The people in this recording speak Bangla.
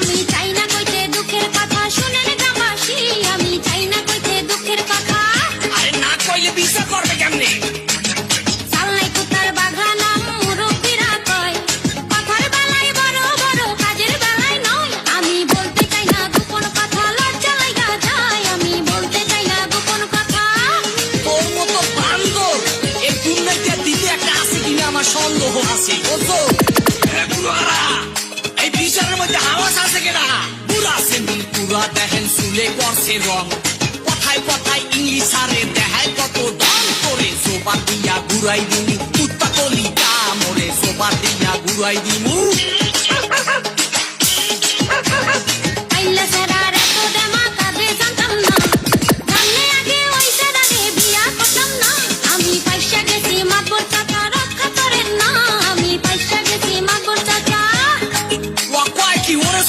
আমি চাই না কইতে দুঃখের কথা, শুনেন গ্রামবাসী আমি চাই না কইতে দুঃখের কথা। আরে না কইলে বিচার করবে কেমনে? চালনাই কুতার বাঘানা মুরব্বীরা কয়, কথার বেলায় বড় বড় কাজের বেলায় নয়। আমি বলতে চাই না গোপন কথা, লজ্জা লাগা যায়। আমি বলতে চাই না গোপন কথা। তোর মতো বান্দর এই দুর্নীতি দিতে একটা আছে কিনা আমার সন্দেহ আছে। বুঝছো এই বিচারের মধ্যে হাওয়াস আছে কেনা? পুরা সেন্দিল পুরা দেখেন চুলে করছে রং, কথায় কথায় ইংলিশ আরে দেখায় কত দম করে। সোপা দিয়া ঘুরাই দিমু কুত্তা কলিটা মরে, সোপা দিয়া ঘুরাই দিমু